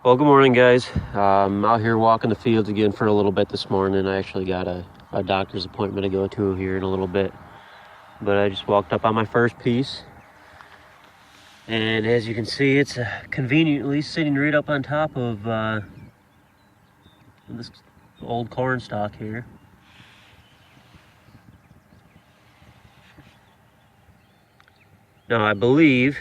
Well, good morning, guys. I'm out here walking the fields again for a little bit this morning. I actually got a doctor's appointment to go to here in a little bit. But I just walked up on my first piece. And as you can see, it's conveniently sitting right up on top of this old corn stalk here. Now, I believe,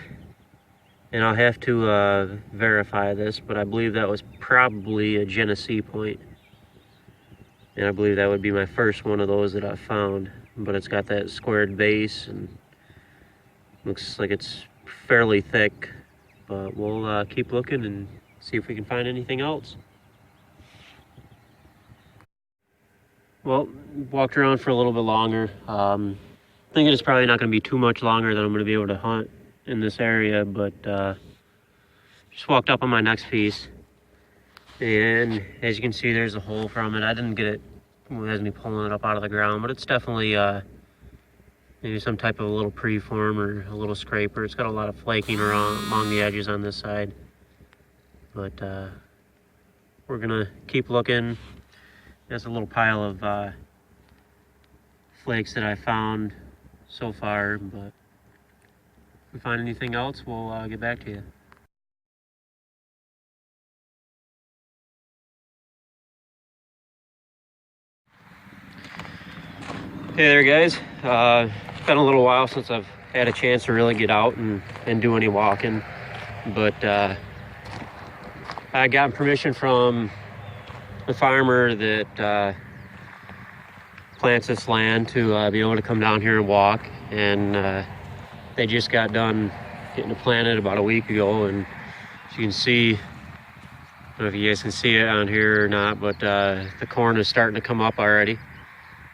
and I'll have to verify this, but I believe that was probably a Genesee point. And I believe that would be my first one of those that I found. But it's got that squared base and looks like it's fairly thick. But we'll keep looking and see if we can find anything else. Well, walked around for a little bit longer. Thinking it's probably not going to be too much longer that I'm going to be able to hunt in this area, but just walked up on my next piece. And as you can see, there's a hole from it. I didn't get it as me pulling it up out of the ground, but it's definitely maybe some type of a little preform or a little scraper. It's got a lot of flaking along the edges on this side. But we're gonna keep looking. There's a little pile of flakes that I found so far, but if we find anything else, we'll get back to you. Hey there, guys. It's been a little while since I've had a chance to really get out and do any walking, but I got permission from the farmer that plants this land to be able to come down here and walk, and they just got done getting it planted about a week ago. And as you can see, I don't know if you guys can see it on here or not, but the corn is starting to come up already.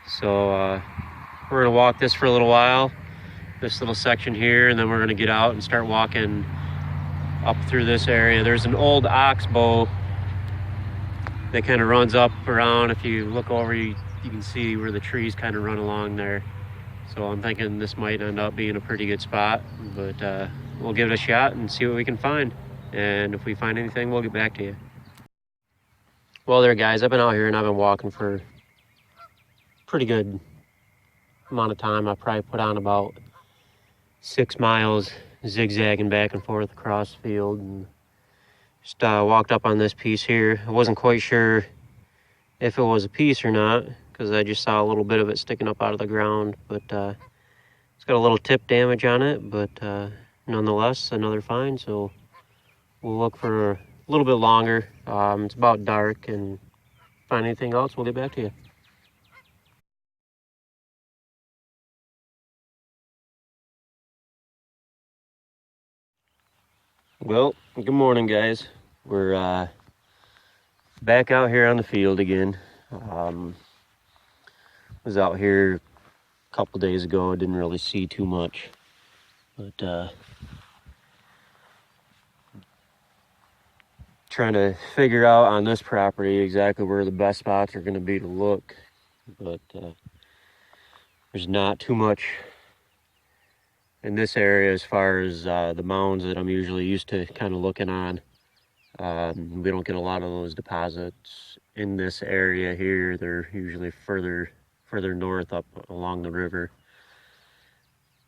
So we're gonna walk this for a little while, this little section here, and then we're gonna get out and start walking up through this area. There's an old oxbow that kind of runs up around. If you look over, you can see where the trees kind of run along there. So I'm thinking this might end up being a pretty good spot, but we'll give it a shot and see what we can find. And if we find anything, we'll get back to you. Well there, guys, I've been out here and I've been walking for pretty good amount of time. I probably put on about 6 miles zigzagging back and forth across the field, and just walked up on this piece here. I wasn't quite sure if it was a piece or not because I just saw a little bit of it sticking up out of the ground, but it's got a little tip damage on it, but nonetheless another find. So we'll look for a little bit longer. It's about dark, and find anything else, we'll get back to you. Well, good morning, guys. We're back out here on the field again. Was out here a couple days ago. I didn't really see too much, but trying to figure out on this property exactly where the best spots are going to be to look. But there's not too much in this area as far as the mounds that I'm usually used to kind of looking on. We don't get a lot of those deposits in this area here. They're usually further north up along the river.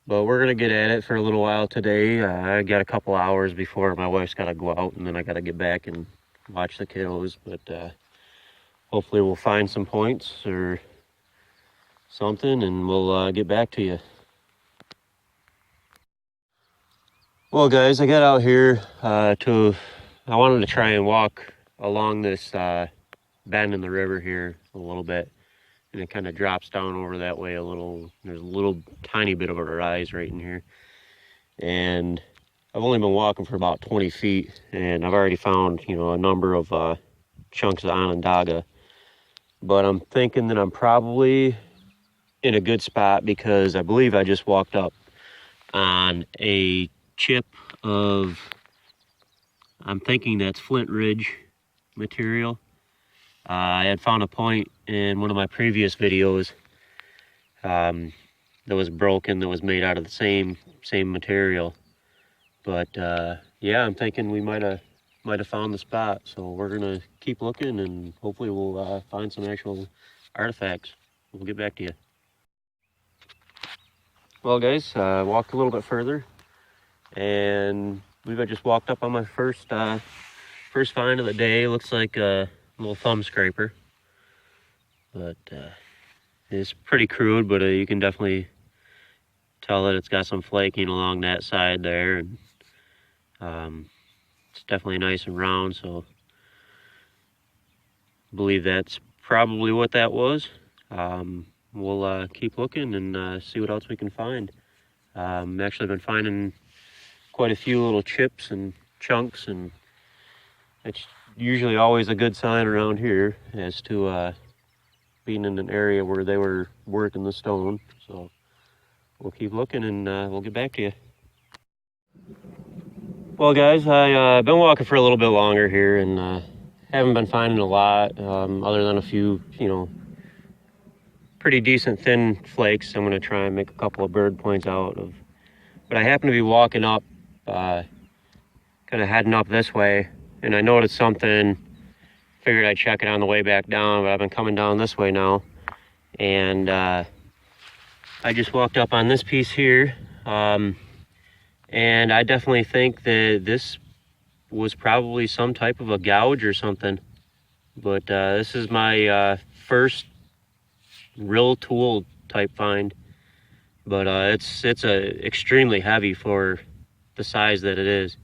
But we're gonna get at it for a little while today. I got a couple hours before my wife's got to go out, and then I got to get back and watch the kiddos. But hopefully we'll find some points or something, and we'll get back to you. Well, guys, I got out here I wanted to try and walk along this bend in the river here a little bit, and it kind of drops down over that way a little. There's a little tiny bit of a rise right in here, and I've only been walking for about 20 feet, and I've already found, a number of chunks of Onondaga. But I'm thinking that I'm probably in a good spot because I believe I just walked up on a chip of, I'm thinking that's Flint Ridge material. I had found a point in one of my previous videos that was broken, that was made out of the same material. But yeah, I'm thinking we might have might have found the spot. So we're gonna keep looking, and hopefully we'll find some actual artifacts. We'll get back to you. Well, guys, walked a little bit further, and we've just walked up on my first find of the day. Looks like a little thumb scraper, but it's pretty crude. But you can definitely tell that it's got some flaking along that side there, and it's definitely nice and round. So I believe that's probably what that was. We'll keep looking and see what else we can find. Actually been finding quite a few little chips and chunks, and it's usually always a good sign around here as to being in an area where they were working the stone. So we'll keep looking, and we'll get back to you. Well, guys, I've been walking for a little bit longer here, and haven't been finding a lot, other than a few, pretty decent thin flakes. I'm going to try and make a couple of bird points out of. But I happen to be walking up, kind of heading up this way, and I noticed something. Figured I'd check it on the way back down, but I've been coming down this way now, and I just walked up on this piece here, and I definitely think that this was probably some type of a gouge or something. But this is my first real tool type find, but it's extremely heavy for the size that it is.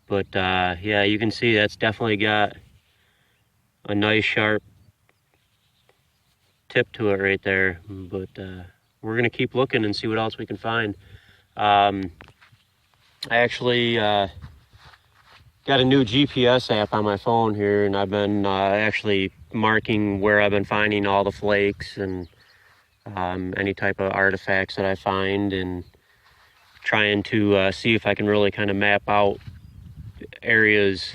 But yeah, you can see that's definitely got a nice sharp tip to it right there. But we're gonna keep looking and see what else we can find. I actually got a new GPS app on my phone here, and I've been actually marking where I've been finding all the flakes and any type of artifacts that I find, and trying to see if I can really kind of map out areas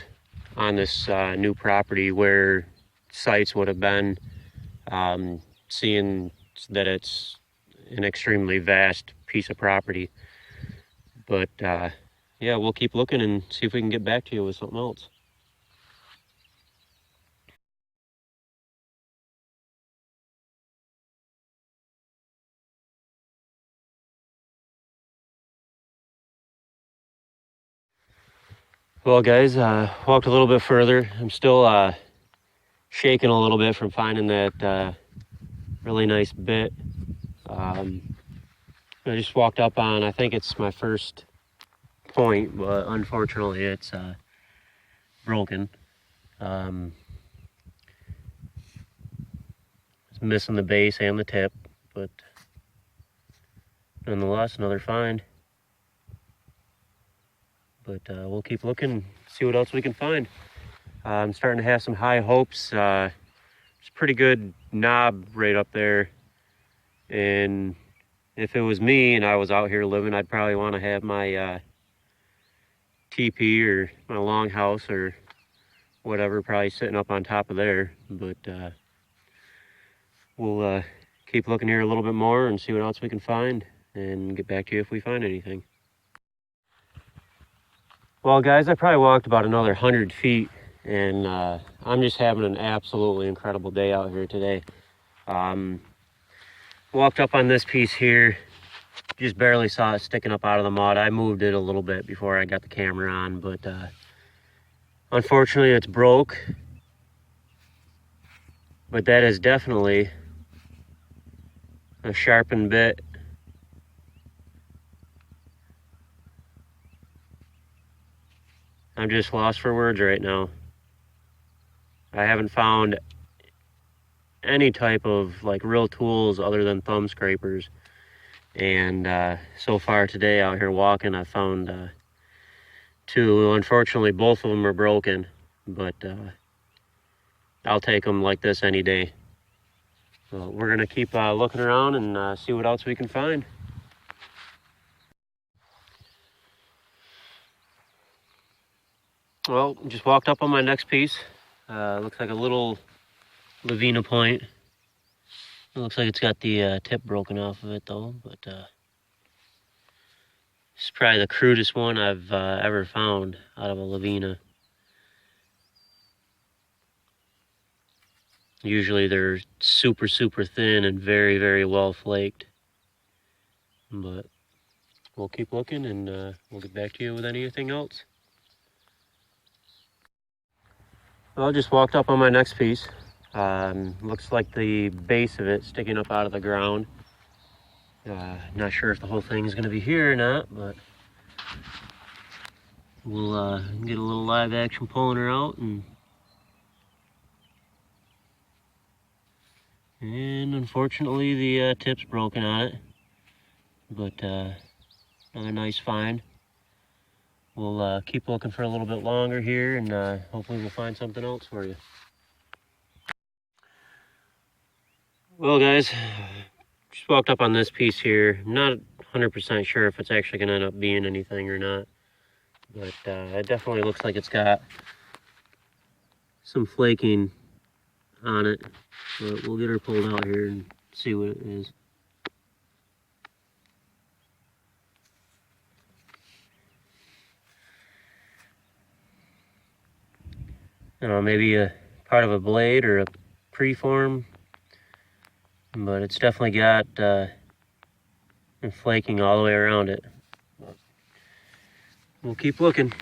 on this new property where sites would have been, seeing that it's an extremely vast piece of property. But yeah, we'll keep looking and see if we can get back to you with something else. Well, guys, walked a little bit further. I'm still shaking a little bit from finding that really nice bit. I just walked up on, I think it's my first point, but unfortunately it's broken. It's missing the base and the tip, but nonetheless, another find. But we'll keep looking, see what else we can find. I'm starting to have some high hopes. It's a pretty good knob right up there, and if it was me and I was out here living, I'd probably want to have my teepee or my longhouse or whatever probably sitting up on top of there. But we'll keep looking here a little bit more and see what else we can find, and get back to you if we find anything. Well, guys, I probably walked about another 100 feet, and I'm just having an absolutely incredible day out here today. Walked up on this piece here, just barely saw it sticking up out of the mud. I moved it a little bit before I got the camera on, but unfortunately it's broke. But that is definitely a sharpened bit. I'm just lost for words right now. I haven't found any type of like real tools other than thumb scrapers. And so far today out here walking, I found two. Unfortunately, both of them are broken, but I'll take them like this any day. So we're gonna keep looking around and see what else we can find. Well, just walked up on my next piece. Looks like a little Lavina point. It looks like it's got the tip broken off of it though, but it's probably the crudest one I've ever found out of a Lavina. Usually they're super, super thin and very, very well flaked. But we'll keep looking, and we'll get back to you with anything else. Well, I just walked up on my next piece. Looks like the base of it sticking up out of the ground. Not sure if the whole thing is going to be here or not, but we'll get a little live action pulling her out, and unfortunately the tip's broken on it, but another nice find. We'll keep looking for a little bit longer here, and hopefully we'll find something else for you. Well, guys, just walked up on this piece here. I'm not 100% sure if it's actually going to end up being anything or not, but it definitely looks like it's got some flaking on it. But we'll get her pulled out here and see what it is. I don't know, maybe a part of a blade or a preform, but it's definitely got flaking all the way around it. We'll keep looking.